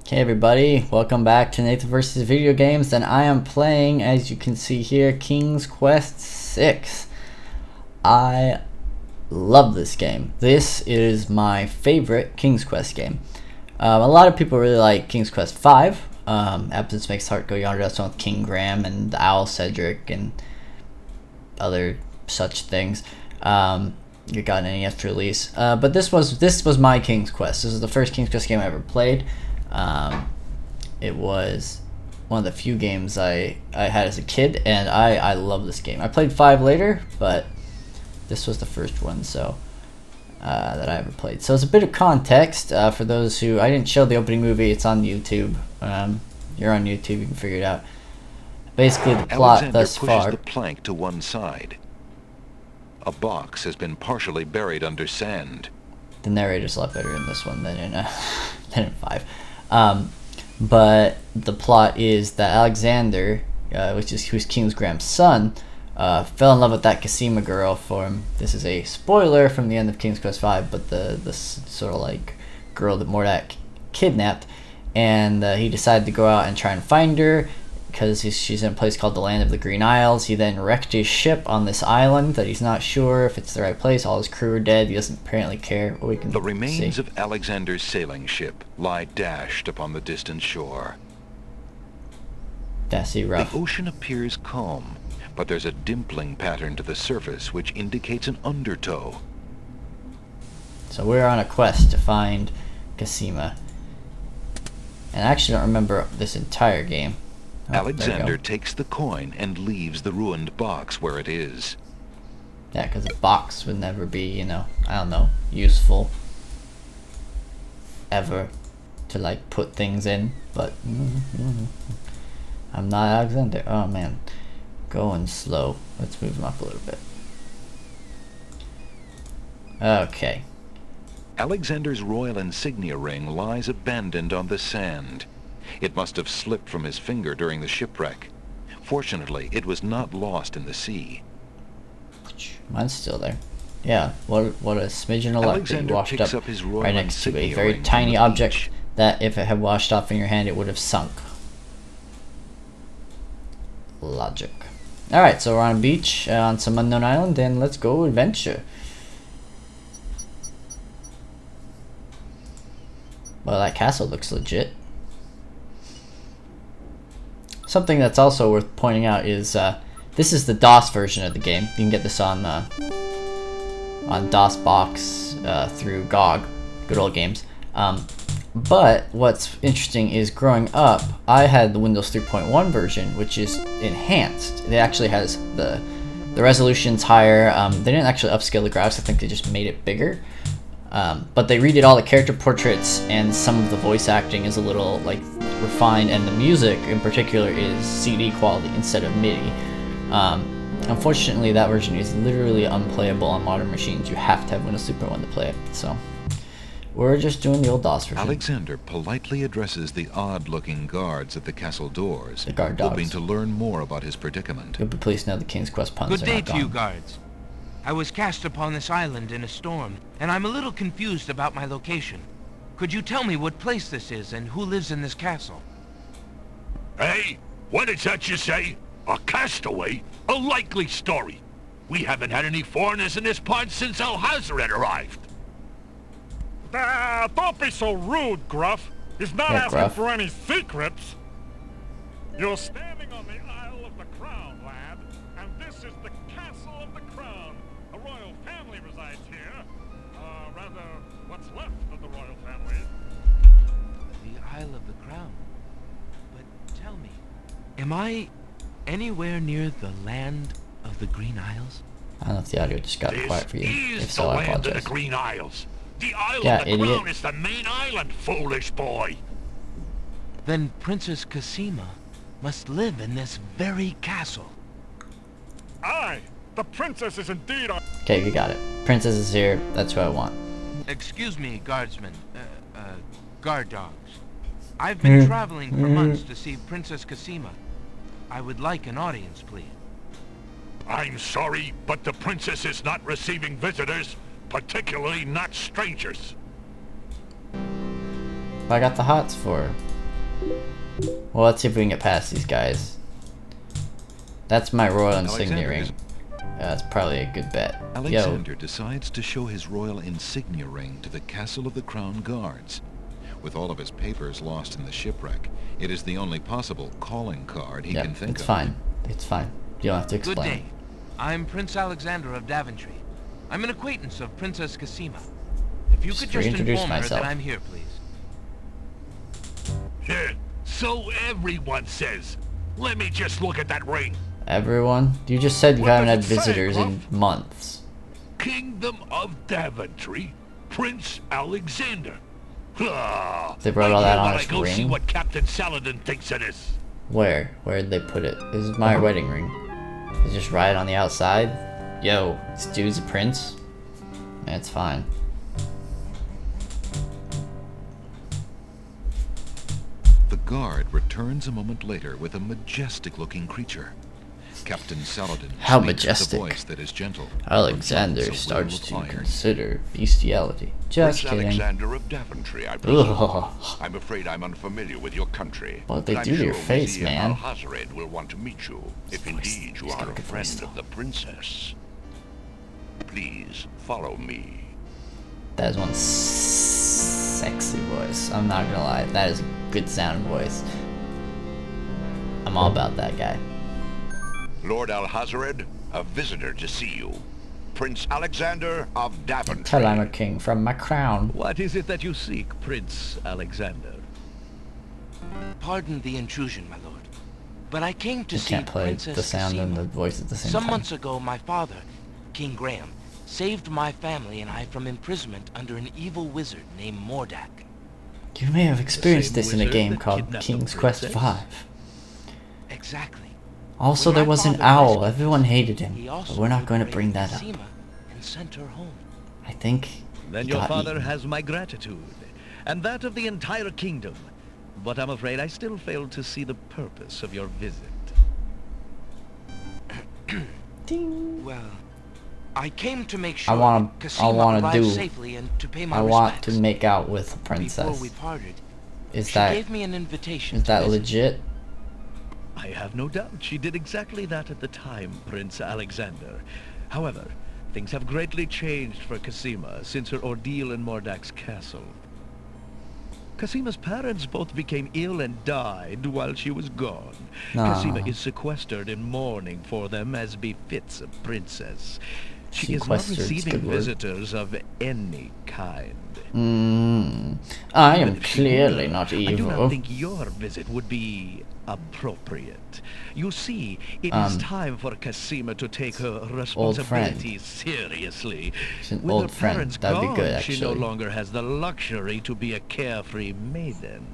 Hey everybody, welcome back to Nathan vs. Video Games, and I am playing, as you can see here, King's Quest VI. I love this game. This is my favorite King's Quest game. A lot of people really like King's Quest V. Absence Makes Heart Go Yonder, that's one with King Graham and the Owl Cedric and other such things. You got an NES release. But this was my King's Quest. This is the first King's Quest game I ever played. It was one of the few games I had as a kid, and I love this game. I played 5 later, but this was the first one that I ever played. So it's a bit of context for those who... I didn't show the opening movie. It's on YouTube. You're on YouTube, you can figure it out. Basically, the plot Alexander thus far... pushes the plank to one side. A box has been partially buried under sand. The narrator's a lot better in this one than in than in 5. But the plot is that Alexander, who's King Graham's son, fell in love with that Casima girl for him. This is a spoiler from the end of King's Quest V, but the sort of like girl that Mordak kidnapped, and he decided to go out and try and find her because she's in a place called the Land of the Green Isles. He then wrecked his ship on this island that he's not sure if it's the right place. All his crew are dead. He doesn't apparently care. We can The remains see. of Alexander's sailing ship lie dashed upon the distant shore. That's rough. The ocean appears calm, but there's a dimpling pattern to the surface which indicates an undertow. So we're on a quest to find Casima. And I actually don't remember this entire game. Oh, Alexander takes the coin and leaves the ruined box where it is. Yeah, because a box would never be, you know, I don't know, useful ever to like put things in. But I'm not Alexander. Oh man, going slow. Let's move him up a little bit. Okay. Alexander's royal insignia ring lies abandoned on the sand. It must have slipped from his finger during the shipwreck. Fortunately, it was not lost in the sea. Mine's still there. Yeah, what a smidgen of luck that you washed up right next to a very tiny object that if it had washed off in your hand, it would have sunk. Logic. Alright, so we're on a beach on some unknown island, and let's go adventure. Well, that castle looks legit. Something that's also worth pointing out is this is the DOS version of the game. You can get this on DOSBox through GOG, good old games. But what's interesting is growing up, I had the Windows 3.1 version, which is enhanced. It actually has the resolution's higher. They didn't actually upscale the graphics. I think they just made it bigger. But they redid all the character portraits, and some of the voice acting is a little like refined, and the music in particular is CD quality instead of MIDI. Unfortunately, that version is literally unplayable on modern machines. You have to have Windows 3.1 to play it. So we're just doing the old DOS version. Alexander politely addresses the odd-looking guards at the castle doors, The guard dogs. hoping to learn more about his predicament. You'll be pleased to know the King's Quest puns Good are day not to you, gone. guards. I was cast upon this island in a storm, and I'm a little confused about my location. Could you tell me what place this is and who lives in this castle? Hey, what is that you say? A castaway? A likely story. We haven't had any foreigners in this part since Alhazred arrived. Don't be so rude, Gruff. He's not Yeah, asking Gruff. for any secrets. You're standing on the Isle of the Crown, lad, and this is the Castle of the Crown. A royal family resides here. Rather, what's left of the royal family. The Isle of the Crown. But tell me, am I anywhere near the Land of the Green Isles? I don't know if the audio just got quiet for you. This If is so, the I land of the apologize. Green Isles. The Isle Yeah, of the idiot. Crown is the main island, foolish boy. Then Princess Casima must live in this very castle. Aye, the princess is indeed on... Okay, we got it. Princess is here. That's who I want. Excuse me, guardsmen, guard dogs. I've been traveling for months to see Princess Casima. I would like an audience, please. I'm sorry, but the princess is not receiving visitors, particularly not strangers. I got the hots for her. Well, let's see if we can get past these guys. That's my royal insignia Alexander ring. is- That's probably a good bet. Alexander decides to show his royal insignia ring to the Castle of the Crown Guards. With all of his papers lost in the shipwreck, it is the only possible calling card he can think it's of. fine. It's fine. You don't have to Good explain. day. I'm Prince Alexander of Daventry. I'm an acquaintance of Princess Cassima. If you could just reintroduce inform her myself. that I'm here, please. So everyone says. Let me just look at that ring. Everyone, you just said you What haven't had does it say, visitors in Gruff? months. Kingdom of Daventry, Prince Alexander. They wrote all that on I his go see ring? what Captain Saladin thinks of this. Where? Where'd they put it? This is my wedding ring. They just write it on the outside? Yo, this dude's a prince? That's fine. The guard returns a moment later with a majestic-looking creature. Captain Saladin How speaks majestic. with a voice that is gentle. Alexander but not so starts well to of iron. consider bestiality. Just Prince kidding. Alexander of Daventry, I presume. Ugh. I'm afraid I'm unfamiliar with your country. What they but do I'm to your sure face, Vizier man. Al-Hazred will want to meet you, if His voice- indeed you he's got are a a good friend voice, of though. the princess. Please, follow me. That is one sexy voice. I'm not gonna lie. That is a good sounding voice. I'm all about that guy. Lord Al-Hazred, a visitor to see you. Prince Alexander of Daventry. Tell I'm a king from my crown. What is it that you seek, Prince Alexander? Pardon the intrusion, my lord. But I came to You see can't play Princess the sound and the Cassima. voice at the same Some time. months ago, my father, King Graham, saved my family and I from imprisonment under an evil wizard named Mordak. You may have experienced same this in a wizard game that called kidnapped the King's Quest V. princess? Exactly. Also, When there my was an father owl. rescued Everyone us, hated him. he But also we're not going to liberated bring that up. Cassima and sent her home. I think Then he your got father eaten. has my gratitude, and that of the entire kingdom. But I'm afraid I still fail to see the purpose of your visit. Ding. Well, I came to make sure wanna- Cassima I wanna arrived do- safely and to pay my I want respects. to make out with a Before princess. we parted, Is she that gave me an invitation. is to that visit. legit? I have no doubt she did exactly that at the time, Prince Alexander. However, things have greatly changed for Cassima since her ordeal in Mordak's castle. Cassima's parents both became ill and died while she was gone. Cassima is sequestered in mourning for them as befits a princess. She is not Sequestered's a receiving good word. visitors of any kind. I Even am if she clearly were, not I do evil. not think your visit would be appropriate. You see, it is time for Cassima to take her responsibilities seriously. She's an With old her friend. parents That'd be gone, good, she no actually. longer has the luxury to be a carefree maiden.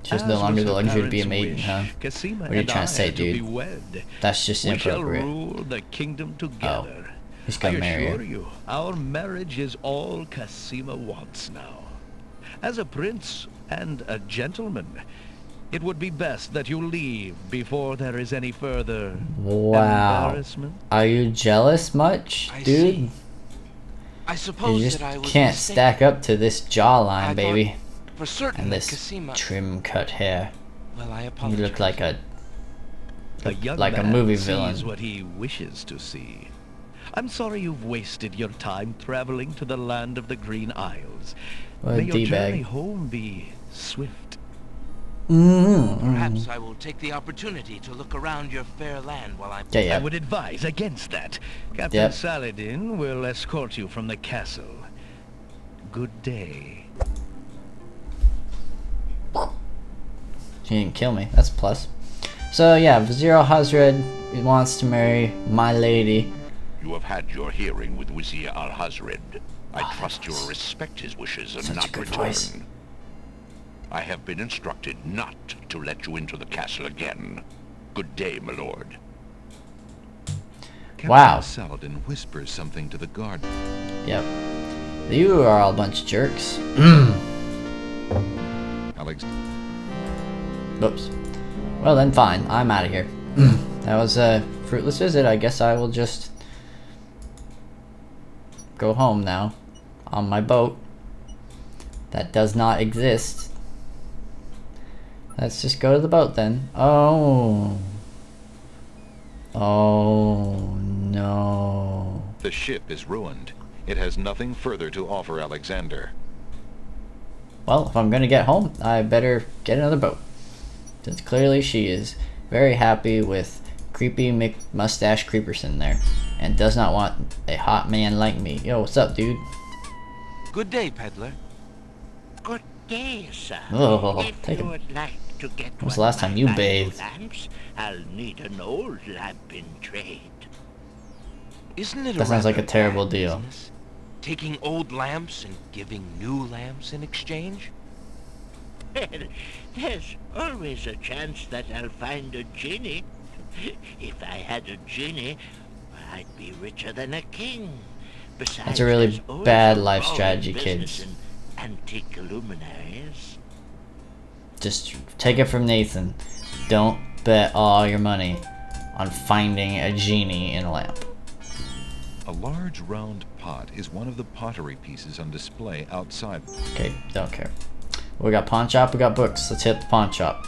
She's As no longer was the her luxury to be a parents' maiden, wish, huh? Cassima What are you and trying I to say, are to be dude? wed. That's just We shall inappropriate. rule the kingdom together. He's I gonna marry assure her. you, our marriage is all Cassima wants now. As a prince and a gentleman, it would be best that you leave before there is any further Wow. embarrassment. Are you jealous much, I dude? see. I You suppose just that I was can't mistaken. stack up to this I jawline, thought baby. For certain And that this Cassima... trim cut hair. Well, I You apologize. look like a young like a man movie sees villain. what he wishes to see. I'm sorry you've wasted your time traveling to the land of the Green Isles. What a May your journey D-bag. home be swift. Perhaps I will take the opportunity to look around your fair land while I'm... Yeah, I yeah. would advise against that. Captain Yep. Saladin will escort you from the castle. Good day. She didn't kill me. That's a plus. So yeah, Vizier Al-Hazred wants to marry my lady. You have had your hearing with Vizier Al-Hazred. I trust you will respect his wishes and Such a not good return. voice. I have been instructed not to let you into the castle again. Good day, my lord. Captain Wow. Saladin whispers something to the guard. Yep. You are all a bunch of jerks. Alex Oops. Well then, fine. I'm out of here. That was a fruitless visit. I guess I will just go home now on my boat that does not exist. Let's just go to the boat then. Oh. Oh no. The ship is ruined. It has nothing further to offer Alexander. Well, if I'm gonna get home, I better get another boat. Since clearly she is very happy with creepy McMustache Creeperson there. And does not want a hot man like me. Yo, what's up, dude? Good day, peddler. Good day, sir. Oh, if take you him. would like to get When was one the last of time my you valuable bathed? lamps, I'll need an old lamp in trade. Isn't it That sounds like a rather terrible bad deal. business? Taking old lamps and giving new lamps in exchange? Well, there's always a chance that I'll find a genie. If I had a genie, I'd be richer than a king. Besides, That's a really there's always bad a life growing strategy, business kids. in antique luminaries. Just take it from Nathan. Don't bet all your money on finding a genie in a lamp. A large round pot is one of the pottery pieces on display outside. Okay, don't care. We got pawn shop, we got books. Let's hit the pawn shop.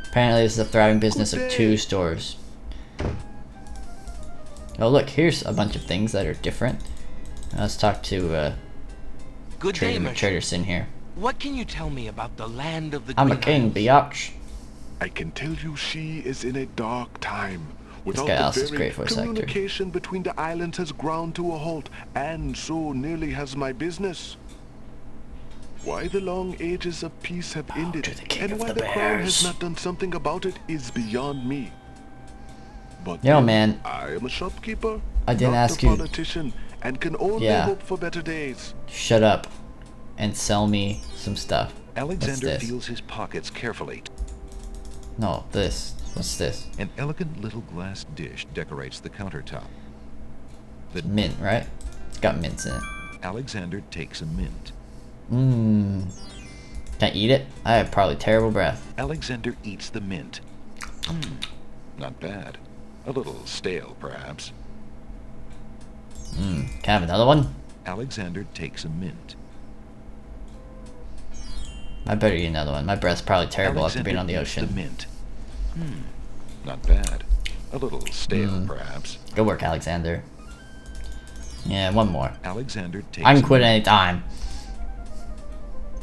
Apparently this is a thriving business of 2 stores. Oh look, here's a bunch of things that are different. Let's talk to Good day, Trader merchant. McTraderson here. What can you tell me about the land of the I'm a Green king, Isles? biatch. I can tell you she is in a dark time. Without guy the also is very great voice actor. communication between the islands has ground to a halt, and so nearly has my business. Why the long ages of peace have ended, to the king and of why the the crown has bears. not done something about it is beyond me. But Yo, then, man. I am a shopkeeper, I didn't not ask a you- politician, and can only Yeah. hope for better days. Shut up and sell me some stuff. Alexander What's this? feels his pockets carefully. No, this. What's this? An elegant little glass dish decorates the countertop. The Mint, right? It's got mints in it. Alexander takes a mint. Mmm. Can I eat it? I have probably terrible breath. Alexander eats the mint. Not bad. A little stale, perhaps. Mmm. Can I have another one? Alexander takes a mint. I better eat another one. My breath's probably terrible after Alexander being on the eats ocean. The mint. Not bad. A little stale, perhaps. Good work, Alexander. Yeah, one more. Alexander takes I can a quit mint. any time.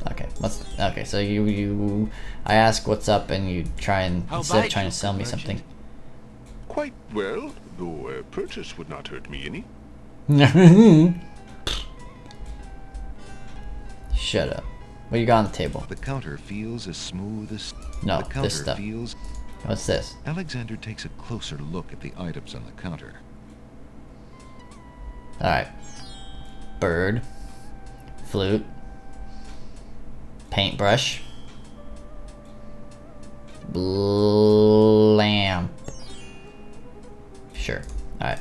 Okay, so I ask what's up and you try and, How instead of about trying you, to sell me merchant? something. Quite well, though a purchase would not hurt me any. Shut up. What you got on the table? The counter feels as smooth as... No, the counter this stuff. feels... What's this? Alexander takes a closer look at the items on the counter. Alright. Bird. Flute. Paintbrush. Lamp. Sure. Alright.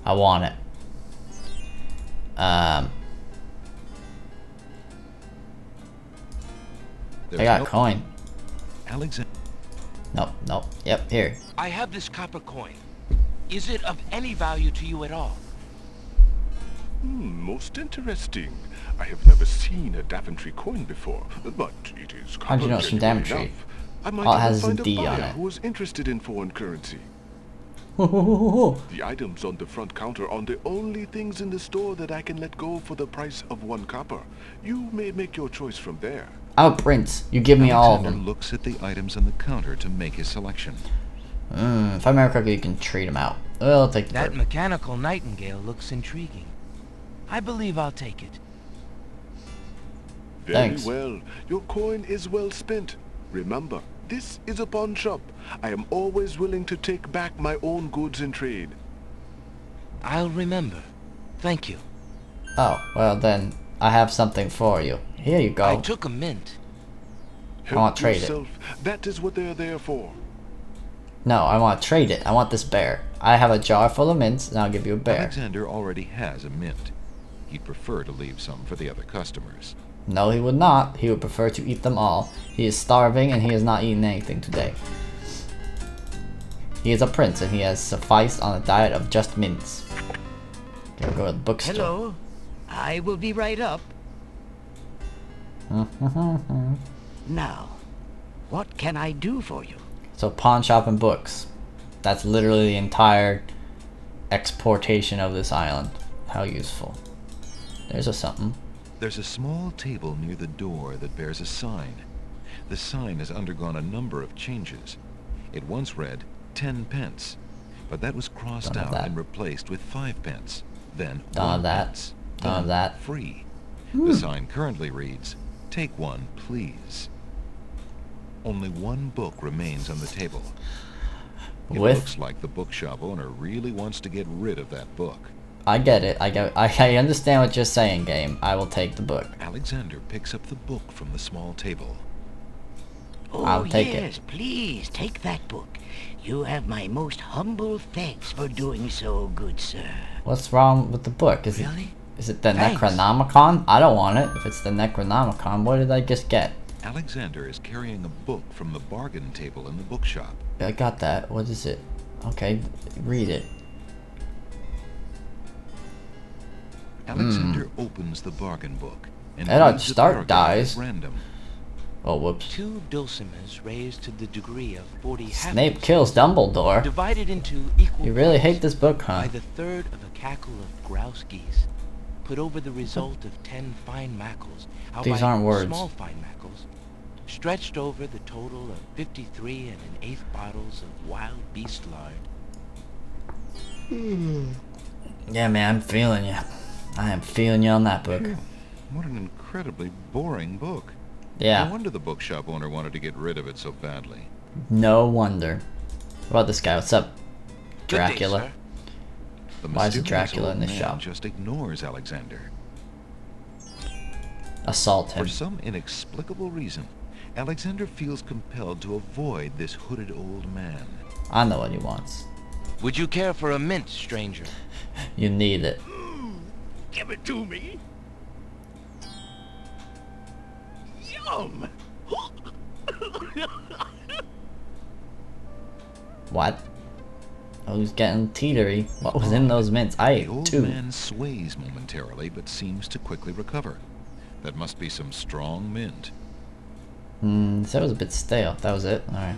I want it. I got a coin. Alexander... Nope. Yep, here. I have this copper coin. Is it of any value to you at all? Most interesting. I have never seen a Daventry coin before, but it is How'd you know it's from complicated Daventry? enough. I might All it even has is a find D on buyer it. who is interested in foreign currency. The items on the front counter are the only things in the store that I can let go for the price of 1 copper. You may make your choice from there. Oh, Prince, you give me all of Alexander them. looks at the items on the counter to make his selection. If I remember correctly, you can trade them out. Well, I'll take the That bird. mechanical nightingale looks intriguing. I believe I'll take it. Very Thanks. well. Your coin is well spent. Remember, this is a pawn shop. I am always willing to take back my own goods in trade. I'll remember. Thank you. Oh, well then, I have something for you. Here you go. I took a mint. Help want to trade it. yourself. That is what they are there for. No, I want to trade it. I want this bear. I have a jar full of mints, and I'll give you a bear. Alexander already has a mint. He'd prefer to leave some for the other customers. No, he would not. He would prefer to eat them all. He is starving, and he has not eaten anything today. He is a prince, and he has sufficed on a diet of just mints. Okay, we'll go to the bookstore. Hello. I will be right up. Now, What can I do for you? So pawn shop and books. That's literally the entire exportation of this island. How useful. There's a something. There's a small table near the door that bears a sign. The sign has undergone a number of changes. It once read 10 pence, but that was crossed out and replaced with 5 pence. Then 1 pence. None of that. Free. The sign currently reads, "Take one, please." Only one book remains on the table. It looks like the bookshop owner really wants to get rid of that book. I get it. I understand what you're saying, game. I will take the book. Alexander picks up the book from the small table. Oh, I'll take yes, it. please take that book. You have my most humble thanks for doing so, good sir. What's wrong with the book? Is Really? it the Thanks. Necronomicon? I don't want it. If it's the Necronomicon, what did I just get? Alexander is carrying a book from the bargain table in the bookshop. I got that. What is it? Okay, read it. Alexander opens the bargain book and Eddard reads the Stark paragraph dies. at random. Oh, whoops. 2 dulcimers raised to the degree of 40 half Snape kills Dumbledore. divided into equal You really parts hate this book, huh? by the third of a cackle of grouse geese, put over the result of 10 fine mackles, out These by aren't words. small fine mackles, stretched over the total of 53 1/8 bottles of wild beast lard. Yeah, man, I'm feeling you. I am feeling you on that book. What an incredibly boring book. No Yeah, wonder the bookshop owner wanted to get rid of it so badly. no wonder. What about this guy? What's up, Good day, Dracula? sir. The Why is mysterious Dracula old in this man shop? just ignores Alexander. Assault For him. some inexplicable reason, Alexander feels compelled to avoid this hooded old man. I know what he wants. Would you care for a mint, stranger? You need it. Give it to me. Yum. What? I was getting teetery. What was in those mints? I The ate old 2. man sways momentarily, but seems to quickly recover. That must be some strong mint. That was a bit stale. That was it? Alright.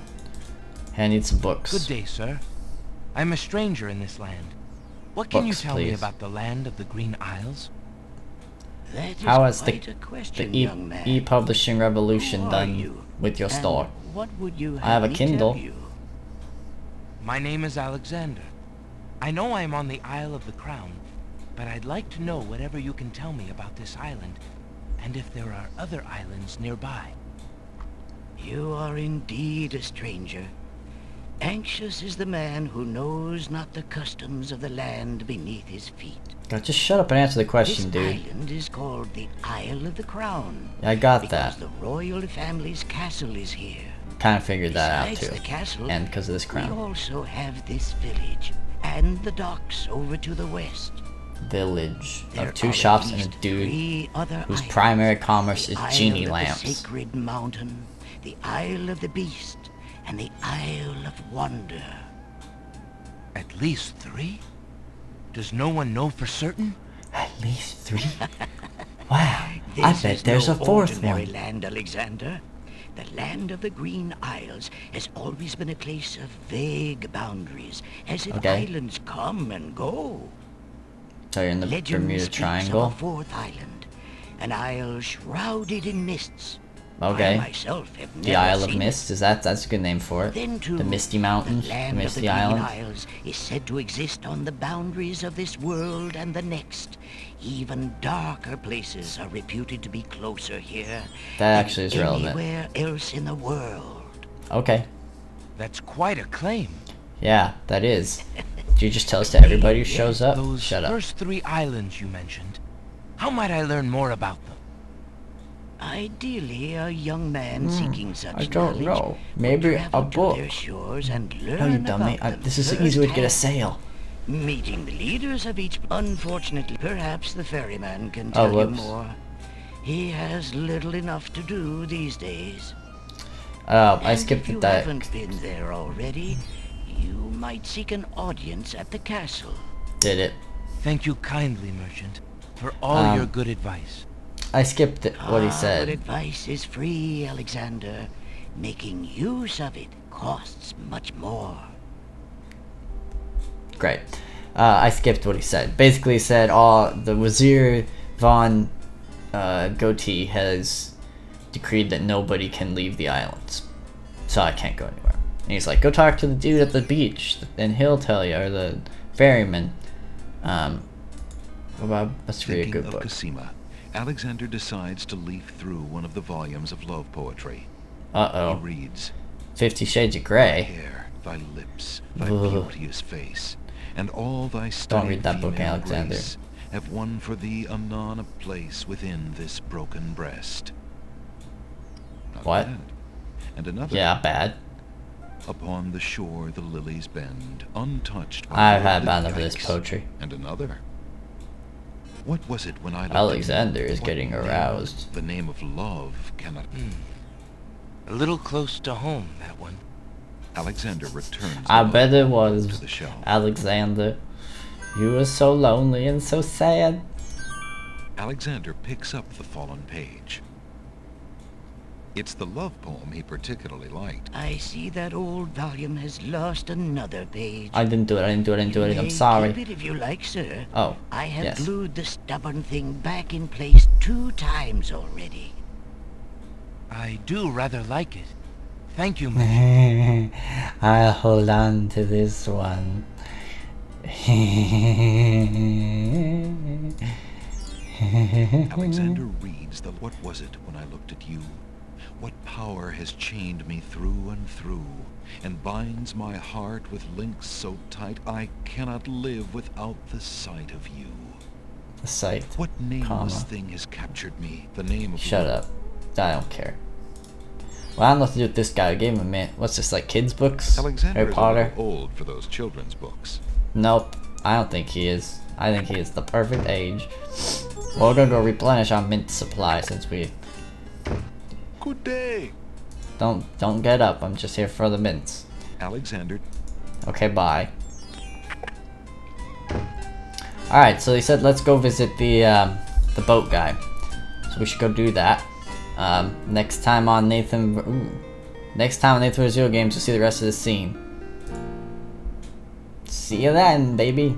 Hey, I need some books. Good day, sir. I'm a stranger in this land. What can you Books, tell me please. about the land of the Green Isles? That is How has quite a the question, The young man. e-publishing revolution Who are done you? with your And store? What would you I have a me Kindle. tell you? My name is Alexander. I know I'm on the Isle of the Crown, but I'd like to know whatever you can tell me about this island, and if there are other islands nearby. You are indeed a stranger. Anxious is the man who knows not the customs of the land beneath his feet. God, just shut up and answer the question, This dude. island is called the Isle of the Crown. I got because that. the royal family's castle is here. Kind of figured that out Besides too. the castle, And because of this we crown. also have this village and the docks over to the west. Village There of 2 are shops at and a least dude 3 other whose islands. primary commerce The is Isle genie of the lamps. Sacred Mountain, the Isle of the Beast, and the Isle of Wonder. At least 3? Does no one know for certain? At least 3? Wow, I This bet is there's no a 4th ordinary one. land, Alexander. The land of the Green Isles has always been a place of vague boundaries, as if Okay. islands come and go. So you're in the Legend Bermuda speaks Triangle? of a 4th island, an isle shrouded in mists. Okay. I myself have The never Isle of seen it. Mist, that's a good name for it. Then too, The Misty Mountains, the the land of the Misty Green Islands. Isles is said to exist on the boundaries of this world and the next. Even darker places are reputed to be closer here That than actually is relevant. anywhere else in the world. Okay. That's quite a claim. Yeah, that is. Do you just tell us to everybody who shows up? Those Shut up. first 3 islands you mentioned, how might I learn more about them? Ideally, a young man seeking such I don't knowledge know. would Maybe travel a to book. their shores and learn No, you dummy. about them This is the easy way to get a firsthand. sail. Meeting the leaders of each... Unfortunately, perhaps the ferryman can Oh, tell you whoops. more. He has little enough to do these days. I And skipped if you that. haven't been there already, you might seek an audience at the castle. Did it. Thank you kindly, merchant, for all your Um, good advice. I skipped it, what he But said. advice is free, Alexander. Making use of it costs much more. Great. I skipped what he said. Basically, he said, "Oh, the Wazir von Goatee has decreed that nobody can leave the islands, so I can't go anywhere." And he's like, "Go talk to the dude at the beach, and he'll tell you, or the ferryman." Must read a good book. Cassima, Alexander decides to leaf through one of the volumes of love poetry. Uh-oh. He reads, 50 Shades of Grey. Thy hair, thy lips, thy beauteous face, and all thy stunning Don't read that book, female Alexander. grace have won for thee anon a place within this broken breast. Not What? bad. And another. Yeah, bad. Upon the shore the lilies bend, untouched by I've had worldly bad of this yikes. poetry. And another. What was it when I looked Alexander at you? is What getting name? aroused. The name of love cannot. A little close to home, that one. Alexander returns. I alone bet it to was the shelf. Alexander. You were so lonely and so sad. Alexander picks up the fallen page. It's the love poem he particularly liked. I see that old volume has lost another page. I didn't do it. You I'm may sorry. keep it if you like, sir. Oh, I have yes. glued the stubborn thing back in place 2 times already. I do rather like it. Thank you, Miss. I'll hold on to this one. Alexander reads the What was it when I looked at you? What power has chained me through and through, and binds my heart with links so tight I cannot live without the sight of you. The sight. What nameless comma. thing has captured me? The name of Shut love. up. I don't care. Well, I don't know what to do with this guy. I gave him a minute. What's this, like kids' books? Alexander Harry is Potter? a little old for those children's books. Nope. I don't think he is. I think he is the perfect age. Well, we're gonna go replenish our mint supply since we... Good day. Don't get up. I'm just here for the mints. Alexander. Okay, bye. Alright, so they said let's go visit the boat guy. So we should go do that. Next time on Next time on Nathan vs. Video Games, you'll see the rest of the scene. See you then, baby.